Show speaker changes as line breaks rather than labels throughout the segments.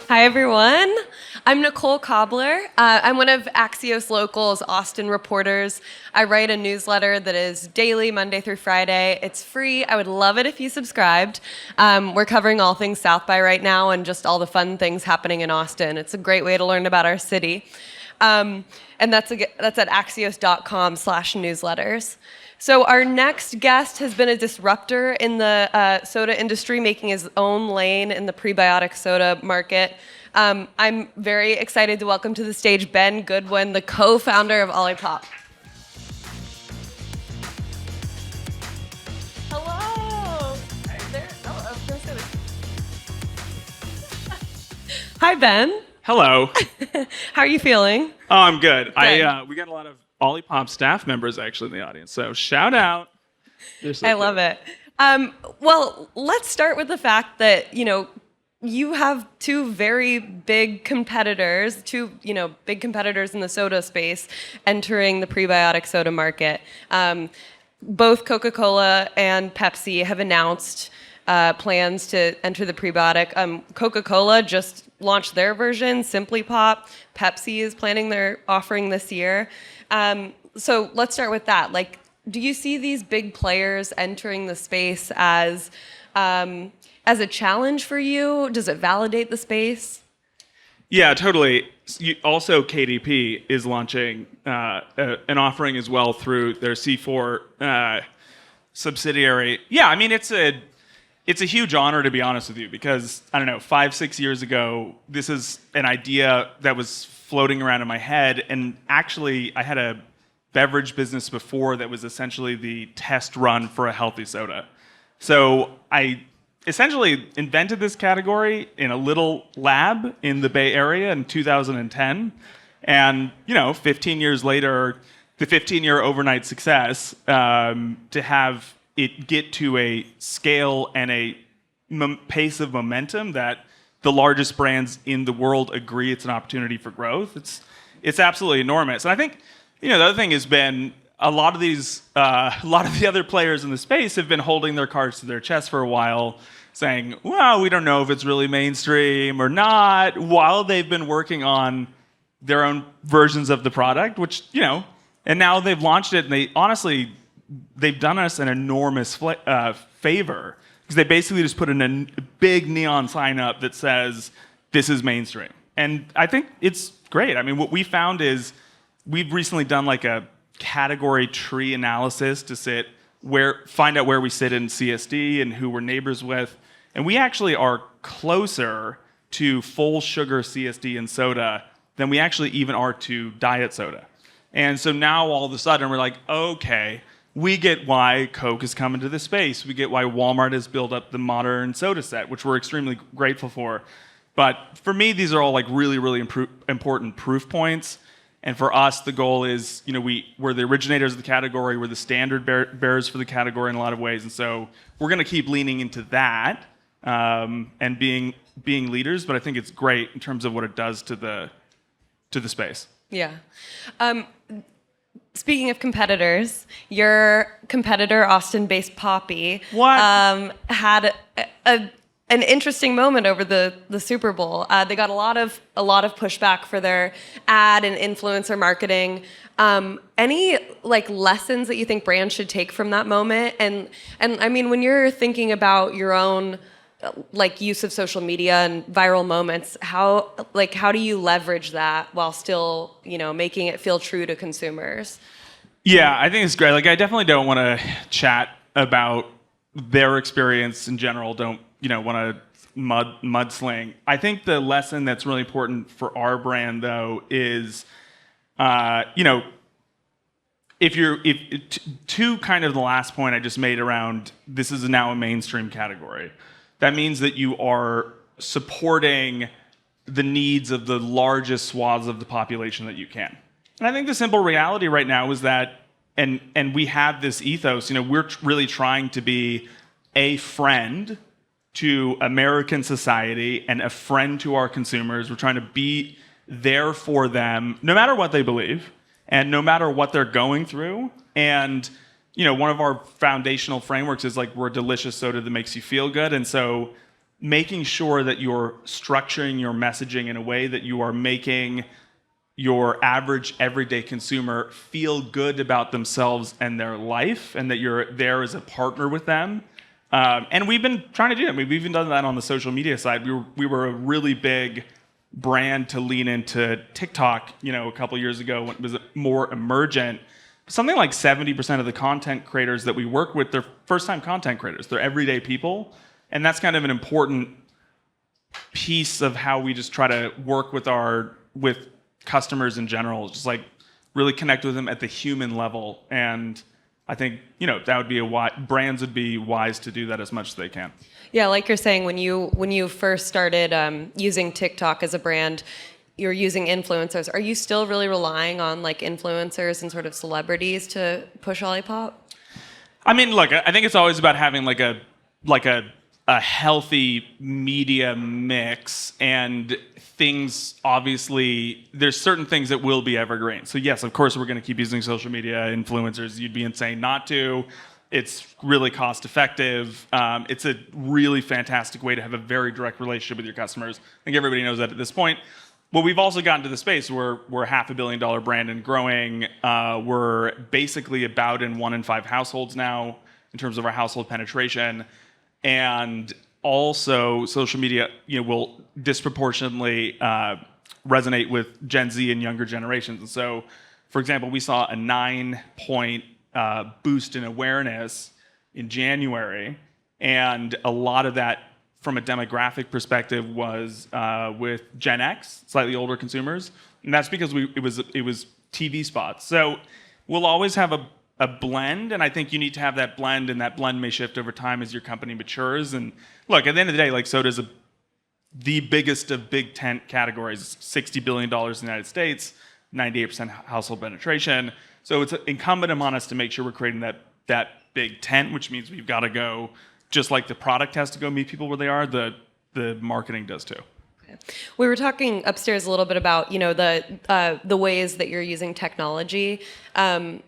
Hi, everyone. I'm Nicole Cobler. I'm one of Axios Local's Austin reporters. I write a newsletter that is daily, Monday through Friday. It's free. I would love it if you subscribed. We're covering all things South by right now and just all the fun things happening in Austin. It's a great way to learn about our city. And that's at axios.com/newsletters. So our next guest has been a disruptor in the soda industry, making his own lane in the prebiotic soda market. I'm very excited to welcome to the stage Ben Goodwin, the co-founder of OLIPOP. Hello. Hi, Ben.
Hello.
How are you feeling?
Oh, I'm good.
Good.
We got a lot of OLIPOP staff members actually in the audience, so shout out.
I love it. Well, let's start with the fact that, you have two very big competitors, big competitors in the soda space entering the prebiotic soda market. Both Coca-Cola and Pepsi have announced plans to enter the prebiotic. Coca-Cola just launched their version, Simply Pop. Pepsi is planning their offering this year. So let's start with that. Do you see these big players entering the space as a challenge for you? Does it validate the space?
Yeah, totally. Also, KDP is launching an offering as well through their C4 subsidiary. Yeah, I mean, it's a huge honor, to be honest with you, because, 5-6 years ago, this is an idea that was floating around in my head. And actually, I had a beverage business before that was essentially the test run for a healthy soda. So I essentially invented this category in a little lab in the Bay Area in 2010. And, 15 years later, the 15-year overnight success, to have it get to a scale and a pace of momentum that the largest brands in the world agree it's an opportunity for growth. It's absolutely enormous. And I think, the other thing has been a lot of the other players in the space have been holding their cards to their chest for a while, saying, well, we don't know if it's really mainstream or not, while they've been working on their own versions of the product, which, and now they've launched it, and they've done us an enormous favor, because they basically just put in a big neon sign up that says, this is mainstream. And I think it's great. I mean, what we found is we've recently done a category tree analysis to find out where we sit in CSD and who we're neighbors with. And we actually are closer to full sugar CSD and soda than we actually even are to diet soda. And so now all of a sudden we're like, okay, we get why Coke is coming to the space. We get why Walmart has built up the modern soda set, which we're extremely grateful for. But for me, these are all really, really important proof points. And for us, the goal is, we're the originators of the category. We're the standard bearers for the category in a lot of ways. And so we're going to keep leaning into that and being leaders. But I think it's great in terms of what it does to the space.
Yeah. Speaking of competitors, your competitor, Austin-based Poppy, had an interesting moment over the Super Bowl. They got a lot of pushback for their ad and influencer marketing. Any lessons that you think brands should take from that moment? And I mean, when you're thinking about your own use of social media and viral moments, how do you leverage that while still making it feel true to consumers?
Yeah, I think it's great. I definitely don't want to chat about their experience in general. Don't want to mudsling. I think the lesson that's really important for our brand, though, is to kind of the last point I just made around this is now a mainstream category. That means that you are supporting the needs of the largest swaths of the population that you can. And I think the simple reality right now is that, and we have this ethos, we're really trying to be a friend to American society and a friend to our consumers. We're trying to be there for them, no matter what they believe and no matter what they're going through. And one of our foundational frameworks is we're a delicious soda that makes you feel good. And so making sure that you're structuring your messaging in a way that you are making your average everyday consumer feel good about themselves and their life, and that you're there as a partner with them. And we've been trying to do that. I mean, we've even done that on the social media side. We were a really big brand to lean into TikTok, a couple years ago when it was more emergent. Something like 70% of the content creators that we work with, they're first-time content creators. They're everyday people. And that's kind of an important piece of how we just try to work with customers in general, just like really connect with them at the human level. And I think, that would be brands would be wise to do that as much as they can.
Yeah, like you're saying, when you first started using TikTok as a brand, you're using influencers. Are you still really relying on like influencers and sort of celebrities to push OLIPOP?
I mean, look, I think it's always about having like a healthy media mix, and things, obviously, there's certain things that will be evergreen. So yes, of course, we're going to keep using social media influencers. You'd be insane not to. It's really cost effective. It's a really fantastic way to have a very direct relationship with your customers. I think everybody knows that at this point. But we've also gotten to the space where we're a $500 million brand and growing. We're basically about in 1 in 5 households now in terms of our household penetration. And also, social media, will disproportionately resonate with Gen Z and younger generations. And so, for example, we saw a 9-point boost in awareness in January, and a lot of that, from a demographic perspective, was with Gen X, slightly older consumers, and that's because it was TV spots. So we'll always have a blend, and I think you need to have that blend, and that blend may shift over time as your company matures. And look, at the end of the day, like, soda's the biggest of big tent categories, $60 billion in the United States, 98% household penetration. So it's incumbent upon us to make sure we're creating that big tent, which means we've got to go, just like the product has to go meet people where they are, the marketing does too.
We were talking upstairs a little bit about the ways that you're using technology. Tell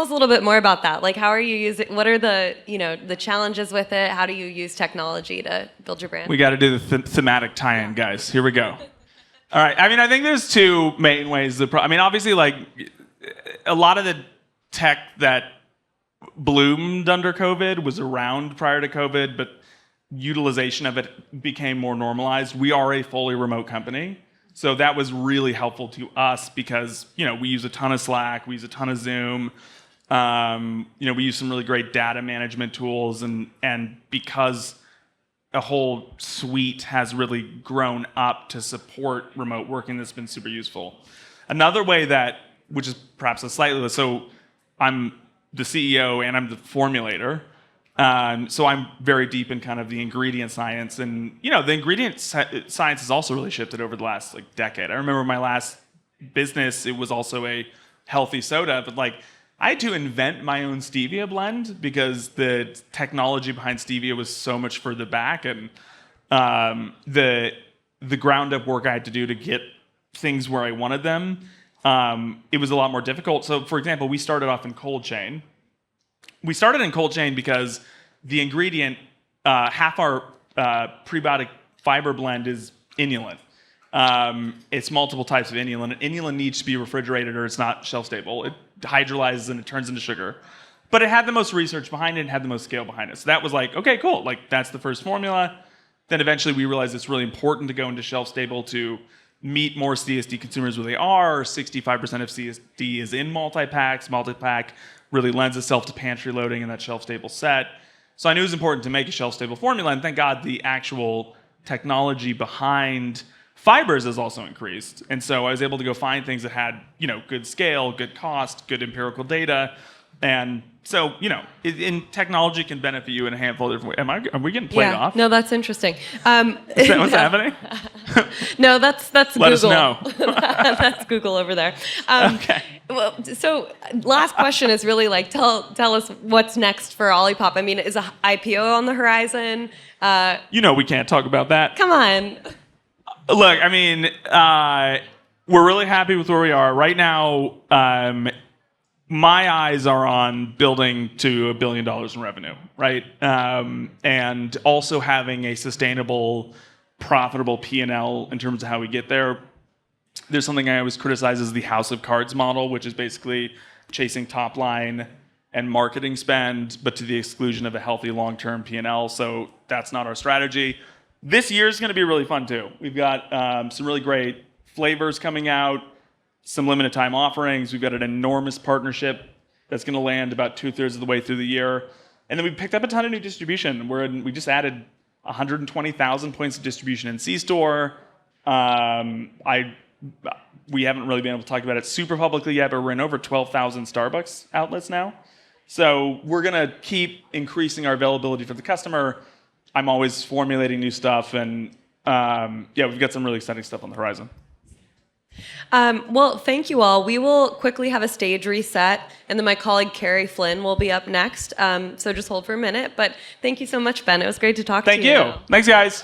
us a little bit more about that. Like, how are you using? What are the challenges with it? How do you use technology to build your brand?
We got to do the thematic tie-in, guys. Here we go. All right. I mean, I think there's two main ways. Obviously, like, a lot of the tech that bloomed under COVID was around prior to COVID, but utilization of it became more normalized. We are a fully remote company, so that was really helpful to us because we use a ton of Slack, we use a ton of Zoom, we use some really great data management tools, and because a whole suite has really grown up to support remote working, that's been super useful. Another way which is perhaps a slightly, so I'm the CEO and I'm the formulator. So I'm very deep in kind of the ingredient science, and the ingredient science has also really shifted over the last decade. I remember my last business; it was also a healthy soda, but I had to invent my own stevia blend because the technology behind stevia was so much further back, and the ground up work I had to do to get things where I wanted them, it was a lot more difficult. So, for example, we started off in cold chain. We started in cold chain because the ingredient, half our prebiotic fiber blend is inulin. It's multiple types of inulin. Inulin needs to be refrigerated or it's not shelf stable. It hydrolyzes and it turns into sugar. But it had the most research behind it and had the most scale behind it. So that was okay, cool. That's the first formula. Then eventually we realized it's really important to go into shelf stable to meet more CSD consumers where they are. 65% of CSD is in multi-packs. Multi-pack really lends itself to pantry loading in that shelf-stable set. So I knew it was important to make a shelf-stable formula, and thank God the actual technology behind fibers has also increased. And so I was able to go find things that had, good scale, good cost, good empirical data. And so, in technology can benefit you in a handful of different ways. Are we getting played off?
No, that's interesting.
Is that what's happening?
No, that's Google.
Let us know.
That's Google over there.
Okay.
Well, so last question is really tell us what's next for OLIPOP. I mean, is an IPO on the horizon?
We can't talk about that.
Come on.
Look, I mean, we're really happy with where we are right now. my eyes are on building to $1 billion in revenue, right? And also having a sustainable, profitable P&L in terms of how we get there. There's something I always criticize as the house of cards model, which is basically chasing top line and marketing spend, but to the exclusion of a healthy long-term P&L. So that's not our strategy. This year is going to be really fun too. We've got some really great flavors coming out, some limited time offerings. We've got an enormous partnership that's going to land about 2/3 of the way through the year. And then we picked up a ton of new distribution. We just added 120,000 points of distribution in C-Store. We haven't really been able to talk about it super publicly yet, but we're in over 12,000 Starbucks outlets now. So we're going to keep increasing our availability for the customer. I'm always formulating new stuff, and we've got some really exciting stuff on the horizon.
Well, thank you all. We will quickly have a stage reset, and then my colleague Carrie Flynn will be up next. So just hold for a minute. But thank you so much, Ben. It was great to talk to you.
Thank you. Thanks, guys.